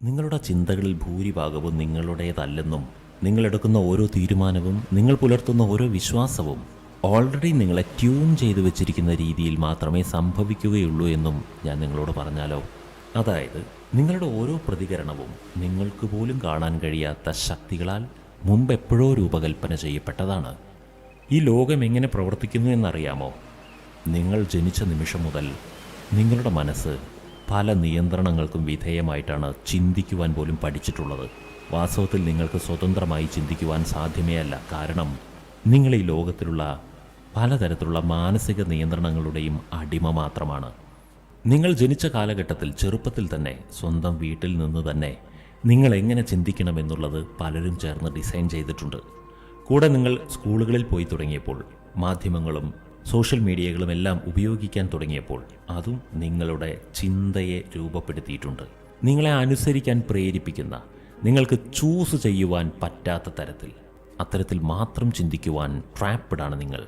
നിങ്ങളുടെ ചിന്തകളിൽ ഭൂരിഭാഗവും നിങ്ങളുടേതല്ലെന്നും നിങ്ങളെടുക്കുന്ന ഓരോ തീരുമാനവും നിങ്ങൾ പുലർത്തുന്ന ഓരോ വിശ്വാസവും ഓൾറെഡി നിങ്ങളെ ട്യൂൺ ചെയ്തു വെച്ചിരിക്കുന്ന രീതിയിൽ മാത്രമേ സംഭവിക്കുകയുള്ളൂ എന്നും ഞാൻ നിങ്ങളോട് പറഞ്ഞാലോ? അതായത് നിങ്ങളുടെ ഓരോ പ്രതികരണവും നിങ്ങൾക്ക് പോലും കാണാൻ കഴിയാത്ത ശക്തികളാൽ മുമ്പ് എപ്പോഴോ രൂപകൽപ്പന ചെയ്യപ്പെട്ടതാണ്. ഈ ലോകം എങ്ങനെ പ്രവർത്തിക്കുന്നു എന്നറിയാമോ? നിങ്ങൾ ജനിച്ച നിമിഷം മുതൽ നിങ്ങളുടെ മനസ്സ് പല നിയന്ത്രണങ്ങൾക്കും വിധേയമായിട്ടാണ് ചിന്തിക്കുവാൻ പോലും പഠിച്ചിട്ടുള്ളത്. വാസ്തവത്തിൽ നിങ്ങൾക്ക് സ്വതന്ത്രമായി ചിന്തിക്കുവാൻ സാധ്യമേ അല്ല. കാരണം നിങ്ങൾ ഈ ലോകത്തിലുള്ള പലതരത്തിലുള്ള മാനസിക നിയന്ത്രണങ്ങളുടെയും അടിമ മാത്രമാണ്. നിങ്ങൾ ജനിച്ച കാലഘട്ടത്തിൽ ചെറുപ്പത്തിൽ തന്നെ സ്വന്തം വീട്ടിൽ നിന്ന് തന്നെ നിങ്ങൾ എങ്ങനെ ചിന്തിക്കണമെന്നുള്ളത് പലരും ചേർന്ന് ഡിസൈൻ ചെയ്തിട്ടുണ്ട്. കൂടെ നിങ്ങൾ സ്കൂളുകളിൽ പോയി തുടങ്ങിയപ്പോൾ മാധ്യമങ്ങളും സോഷ്യൽ മീഡിയകളും എല്ലാം ഉപയോഗിക്കാൻ തുടങ്ങിയപ്പോൾ അതും നിങ്ങളുടെ ചിന്തയെ രൂപപ്പെടുത്തിയിട്ടുണ്ട്. നിങ്ങളെ അനുസരിക്കാൻ പ്രേരിപ്പിക്കുന്ന, നിങ്ങൾക്ക് ചൂസ് ചെയ്യുവാൻ പറ്റാത്ത തരത്തിൽ അത്തരത്തിൽ മാത്രം ചിന്തിക്കുവാൻ ട്രാപ്പ്ഡാണ് നിങ്ങൾ.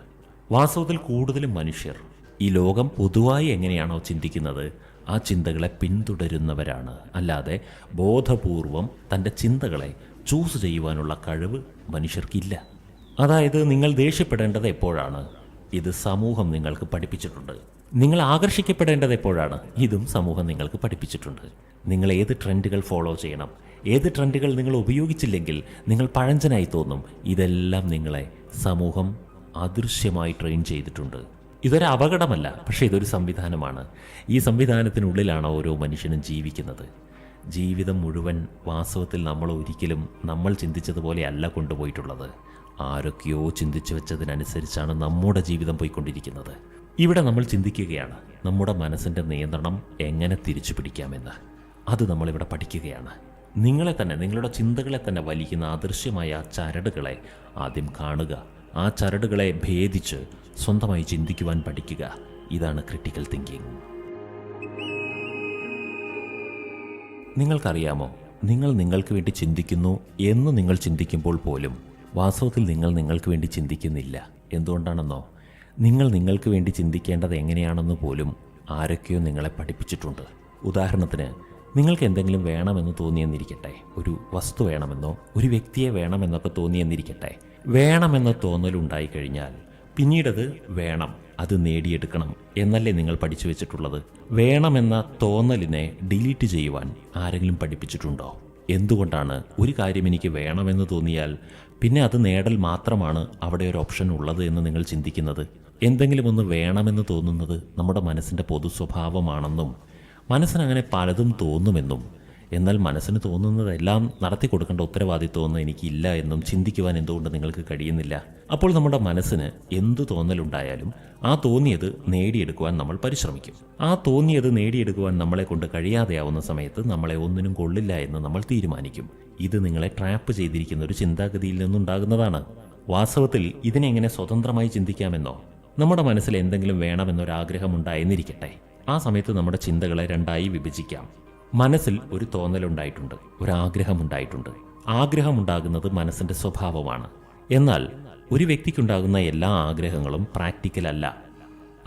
വാസ്തവത്തിൽ കൂടുതലും മനുഷ്യർ ഈ ലോകം പൊതുവായി എങ്ങനെയാണോ ചിന്തിക്കുന്നത് ആ ചിന്തകളെ പിന്തുടരുന്നവരാണ്. അല്ലാതെ ബോധപൂർവം തൻ്റെ ചിന്തകളെ ചൂസ് ചെയ്യുവാനുള്ള കഴിവ് മനുഷ്യർക്കില്ല. അതായത് നിങ്ങൾ ദേഷ്യപ്പെടേണ്ടത് എപ്പോഴാണ്? ഇത് സമൂഹം നിങ്ങൾക്ക് പഠിപ്പിച്ചിട്ടുണ്ട്. നിങ്ങൾ ആകർഷിക്കപ്പെടേണ്ടത് എപ്പോഴാണ്? ഇതും സമൂഹം നിങ്ങൾക്ക് പഠിപ്പിച്ചിട്ടുണ്ട്. നിങ്ങൾ ഏത് ട്രെൻഡുകൾ ഫോളോ ചെയ്യണം, ഏത് ട്രെൻഡുകൾ നിങ്ങൾ ഉപയോഗിച്ചില്ലെങ്കിൽ നിങ്ങൾ പഴഞ്ചനായി തോന്നും. ഇതെല്ലാം നിങ്ങളെ സമൂഹം അദൃശ്യമായി ട്രെയിൻ ചെയ്തിട്ടുണ്ട്. ഇതൊരു അപകടമല്ല, പക്ഷേ ഇതൊരു സംവിധാനമാണ്. ഈ സംവിധാനത്തിനുള്ളിലാണ് ഓരോ മനുഷ്യനും ജീവിക്കുന്നത്. ജീവിതം മുഴുവൻ വാസ്തവത്തിൽ നമ്മൾ ചിന്തിച്ചതുപോലെ അല്ല കൊണ്ടുപോയിട്ടുള്ളത്. ആരൊക്കെയോ ചിന്തിച്ചു വെച്ചതിനനുസരിച്ചാണ് നമ്മുടെ ജീവിതം പോയിക്കൊണ്ടിരിക്കുന്നത്. ഇവിടെ നമ്മൾ ചിന്തിക്കുകയാണ് നമ്മുടെ മനസ്സിൻ്റെ നിയന്ത്രണം എങ്ങനെ തിരിച്ചു പിടിക്കാമെന്ന്. അത് നമ്മളിവിടെ പഠിക്കുകയാണ്. നിങ്ങളെ തന്നെ, നിങ്ങളുടെ ചിന്തകളെ തന്നെ വലിക്കുന്ന അദൃശ്യമായ ആ ചരടുകളെ ആദ്യം കാണുക. ആ ചരടുകളെ ഭേദിച്ച് സ്വന്തമായി ചിന്തിക്കുവാൻ പഠിക്കുക. ഇതാണ് ക്രിട്ടിക്കൽ തിങ്കിങ്. നിങ്ങൾക്കറിയാമോ, നിങ്ങൾ നിങ്ങൾക്ക് വേണ്ടി ചിന്തിക്കുന്നു എന്ന് നിങ്ങൾ ചിന്തിക്കുമ്പോൾ പോലും വാസ്തവത്തിൽ നിങ്ങൾ നിങ്ങൾക്ക് വേണ്ടി ചിന്തിക്കുന്നില്ല. എന്തുകൊണ്ടാണെന്നോ? നിങ്ങൾ നിങ്ങൾക്ക് വേണ്ടി ചിന്തിക്കേണ്ടത് എങ്ങനെയാണെന്ന് പോലും ആരൊക്കെയോ നിങ്ങളെ പഠിപ്പിച്ചിട്ടുണ്ട്. ഉദാഹരണത്തിന്, നിങ്ങൾക്ക് എന്തെങ്കിലും വേണമെന്ന് തോന്നിയെന്നിരിക്കട്ടെ, ഒരു വസ്തു വേണമെന്നോ ഒരു വ്യക്തിയെ വേണമെന്നൊക്കെ തോന്നിയെന്നിരിക്കട്ടെ. വേണമെന്ന തോന്നലുണ്ടായിക്കഴിഞ്ഞാൽ പിന്നീടത് വേണം, അത് നേടിയെടുക്കണം എന്നല്ലേ നിങ്ങൾ പഠിച്ചു വെച്ചിട്ടുള്ളത്? വേണമെന്ന തോന്നലിനെ ഡിലീറ്റ് ചെയ്യുവാൻ ആരെങ്കിലും പഠിപ്പിച്ചിട്ടുണ്ടോ? എന്തുകൊണ്ടാണ് ഒരു കാര്യം എനിക്ക് വേണമെന്ന് തോന്നിയാൽ പിന്നെ അത് നേടൽ മാത്രമാണ് അവിടെ ഒരു ഓപ്ഷൻ ഉള്ളത് എന്ന് നിങ്ങൾ ചിന്തിക്കുന്നത്? എന്തെങ്കിലും ഒന്ന് വേണമെന്ന് തോന്നുന്നത് നമ്മുടെ മനസ്സിൻ്റെ പൊതു സ്വഭാവമാണെന്നും മനസ്സിനങ്ങനെ പലതും തോന്നുമെന്നും എന്നാൽ മനസ്സിന് തോന്നുന്നതെല്ലാം നടത്തി കൊടുക്കേണ്ട ഉത്തരവാദിത്വമൊന്നും എനിക്കില്ല എന്നും ചിന്തിക്കുവാൻ എന്തുകൊണ്ട് നിങ്ങൾക്ക് കഴിയുന്നില്ല? അപ്പോൾ നമ്മുടെ മനസ്സിന് എന്തു തോന്നലുണ്ടായാലും ആ തോന്നിയത് നേടിയെടുക്കുവാൻ നമ്മൾ പരിശ്രമിക്കും. ആ തോന്നിയത് നേടിയെടുക്കുവാൻ നമ്മളെ കൊണ്ട് കഴിയാതെയാവുന്ന സമയത്ത് നമ്മളെ ഒന്നിനും കൊള്ളില്ല എന്ന് നമ്മൾ തീരുമാനിക്കും. ഇത് നിങ്ങളെ ട്രാപ്പ് ചെയ്തിരിക്കുന്ന ഒരു ചിന്താഗതിയിൽ നിന്നുണ്ടാകുന്നതാണ്. വാസ്തവത്തിൽ ഇതിനെങ്ങനെ സ്വതന്ത്രമായി ചിന്തിക്കാമെന്നോ? നമ്മുടെ മനസ്സിൽ എന്തെങ്കിലും വേണമെന്നൊരാഗ്രഹമുണ്ടായെന്നിരിക്കട്ടെ. ആ സമയത്ത് നമ്മുടെ ചിന്തകളെ രണ്ടായി വിഭജിക്കാം. മനസ്സിൽ ഒരു തോന്നലുണ്ടായിട്ടുണ്ട്, ഒരാഗ്രഹമുണ്ടായിട്ടുണ്ട്. ആഗ്രഹമുണ്ടാകുന്നത് മനസ്സിൻ്റെ സ്വഭാവമാണ്. എന്നാൽ ഒരു വ്യക്തിക്കുണ്ടാകുന്ന എല്ലാ ആഗ്രഹങ്ങളും പ്രാക്ടിക്കൽ അല്ല.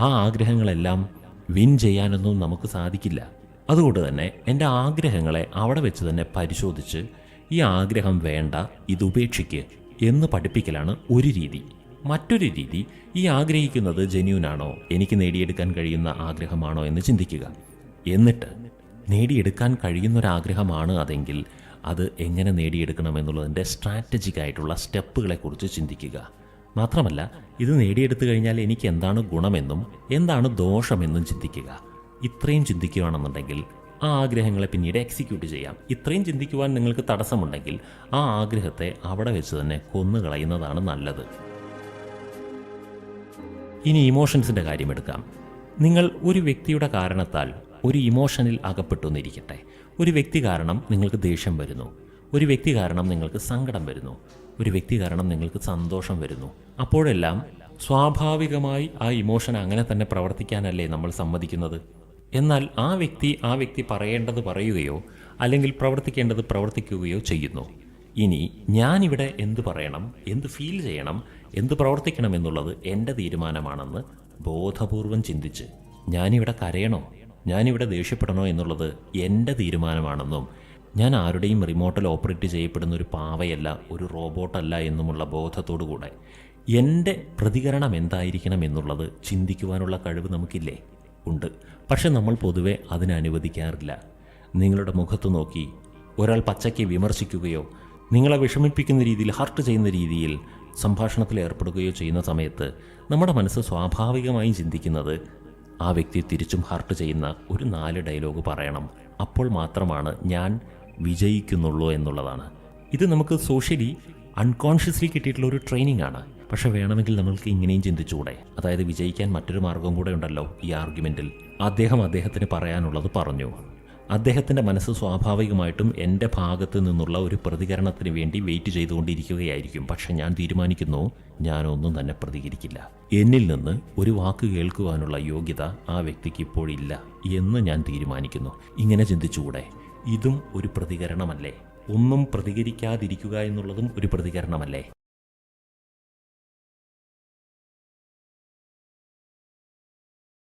ആ ആഗ്രഹങ്ങളെല്ലാം വിൻ ചെയ്യാനൊന്നും നമുക്ക് സാധിക്കില്ല. അതുകൊണ്ട് തന്നെ എൻ്റെ ആഗ്രഹങ്ങളെ അവിടെ വെച്ച് തന്നെ പരിശോധിച്ച് ഈ ആഗ്രഹം വേണ്ട, ഇതുപേക്ഷിക്ക് എന്ന് പഠിപ്പിക്കലാണ് ഒരു രീതി. മറ്റൊരു രീതി, ഈ ആഗ്രഹിക്കുന്നത് ജെന്യൂനാണോ, എനിക്ക് നേടിയെടുക്കാൻ കഴിയുന്ന ആഗ്രഹമാണോ എന്ന് ചിന്തിക്കുക. എന്നിട്ട് നേടിയെടുക്കാൻ കഴിയുന്നൊരാഗ്രഹമാണ് അതെങ്കിൽ അത് എങ്ങനെ നേടിയെടുക്കണമെന്നുള്ളതിൻ്റെ സ്ട്രാറ്റജിക് ആയിട്ടുള്ള സ്റ്റെപ്പുകളെക്കുറിച്ച് ചിന്തിക്കുക. മാത്രമല്ല, ഇത് നേടിയെടുത്തു കഴിഞ്ഞാൽ എനിക്ക് എന്താണ് ഗുണമെന്നും എന്താണ് ദോഷമെന്നും ചിന്തിക്കുക. ഇത്രയും ചിന്തിക്കുകയാണെന്നുണ്ടെങ്കിൽ ആ ആഗ്രഹങ്ങളെ പിന്നീട് എക്സിക്യൂട്ട് ചെയ്യാം. ഇത്രയും ചിന്തിക്കുവാൻ നിങ്ങൾക്ക് തടസ്സമുണ്ടെങ്കിൽ ആ ആഗ്രഹത്തെ അവിടെ വെച്ച് തന്നെ കൊന്നുകളയുന്നതാണ് നല്ലത്. ഇനി ഇമോഷൻസിൻ്റെ കാര്യമെടുക്കാം. നിങ്ങൾ ഒരു വ്യക്തിയുടെ കാരണത്താൽ ഒരു ഇമോഷനിൽ അകപ്പെട്ടു എന്നിരിക്കട്ടെ. ഒരു വ്യക്തി കാരണം നിങ്ങൾക്ക് ദേഷ്യം വരുന്നു, ഒരു വ്യക്തി കാരണം നിങ്ങൾക്ക് സങ്കടം വരുന്നു, ഒരു വ്യക്തി കാരണം നിങ്ങൾക്ക് സന്തോഷം വരുന്നു. അപ്പോഴെല്ലാം സ്വാഭാവികമായി ആ ഇമോഷൻ അങ്ങനെ തന്നെ പ്രവർത്തിക്കാനല്ലേ നമ്മൾ സമ്മതിക്കുന്നത്? എന്നാൽ ആ വ്യക്തി പറയേണ്ടത് പറയുകയോ അല്ലെങ്കിൽ പ്രവർത്തിക്കേണ്ടത് പ്രവർത്തിക്കുകയോ ചെയ്യുന്നു. ഇനി ഞാനിവിടെ എന്ത് പറയണം, എന്ത് ഫീൽ ചെയ്യണം, എന്ത് പ്രവർത്തിക്കണം എന്നുള്ളത് എൻ്റെ തീരുമാനമാണെന്ന് ബോധപൂർവം ചിന്തിച്ച് ഞാനിവിടെ കരയണോ, ഞാനിവിടെ ദേഷ്യപ്പെടണോ എന്നുള്ളത് എൻ്റെ തീരുമാനമാണെന്നും ഞാൻ ആരുടെയും റിമോട്ടിൽ ഓപ്പറേറ്റ് ചെയ്യപ്പെടുന്ന ഒരു പാവയല്ല, ഒരു റോബോട്ടല്ല എന്നുമുള്ള ബോധത്തോടു കൂടെ എൻ്റെ പ്രതികരണം എന്തായിരിക്കണം എന്നുള്ളത് ചിന്തിക്കുവാനുള്ള കഴിവ് നമുക്കില്ലേ? ഉണ്ട്. പക്ഷെ നമ്മൾ പൊതുവെ അതിനെ അനുവദിക്കാറില്ല. നിങ്ങളുടെ മുഖത്ത് നോക്കി ഒരാൾ പച്ചയ്ക്ക് വിമർശിക്കുകയോ നിങ്ങളെ വിഷമിപ്പിക്കുന്ന രീതിയിൽ, ഹർട്ട് ചെയ്യുന്ന രീതിയിൽ സംഭാഷണത്തിൽ ഏർപ്പെടുകയോ ചെയ്യുന്ന സമയത്ത് നമ്മുടെ മനസ്സ് സ്വാഭാവികമായും ചിന്തിക്കുന്നത് ആ വ്യക്തി തിരിച്ചും ഹർട്ട് ചെയ്യുന്ന ഒരു 4 ഡയലോഗ് പറയണം, അപ്പോൾ മാത്രമാണ് ഞാൻ വിജയിക്കുന്നുള്ളൂ എന്നുള്ളതാണ്. ഇത് നമുക്ക് സോഷ്യലി അൺകോൺഷ്യസ്ലി കിട്ടിയിട്ടുള്ള ഒരു ട്രെയിനിങ് ആണ്. പക്ഷെ വേണമെങ്കിൽ നമ്മൾക്ക് ഇങ്ങനെയും ചിന്തിച്ചുകൂടെ? അതായത് വിജയിക്കാൻ മറ്റൊരു മാർഗം കൂടെ ഉണ്ടല്ലോ ഈ ആർഗ്യുമെൻറ്റിൽ. അദ്ദേഹത്തിന് പറയാനുള്ളത് പറഞ്ഞു. അദ്ദേഹത്തിൻ്റെ മനസ്സ് സ്വാഭാവികമായിട്ടും എൻ്റെ ഭാഗത്ത് നിന്നുള്ള ഒരു പ്രതികരണത്തിന് വേണ്ടി വെയിറ്റ് ചെയ്തുകൊണ്ടിരിക്കുകയായിരിക്കും. പക്ഷെ ഞാൻ തീരുമാനിക്കുന്നു, ഞാനൊന്നും തന്നെ പ്രതികരിക്കില്ല. എന്നിൽ നിന്ന് ഒരു വാക്ക് കേൾക്കുവാനുള്ള യോഗ്യത ആ വ്യക്തിക്ക് ഇപ്പോഴില്ല എന്ന് ഞാൻ തീരുമാനിക്കുന്നു. ഇങ്ങനെ ചിന്തിച്ചുകൂടെ? ഇതും ഒരു പ്രതികരണമല്ലേ? ഒന്നും പ്രതികരിക്കാതിരിക്കുക എന്നുള്ളതും ഒരു പ്രതികരണമല്ലേ?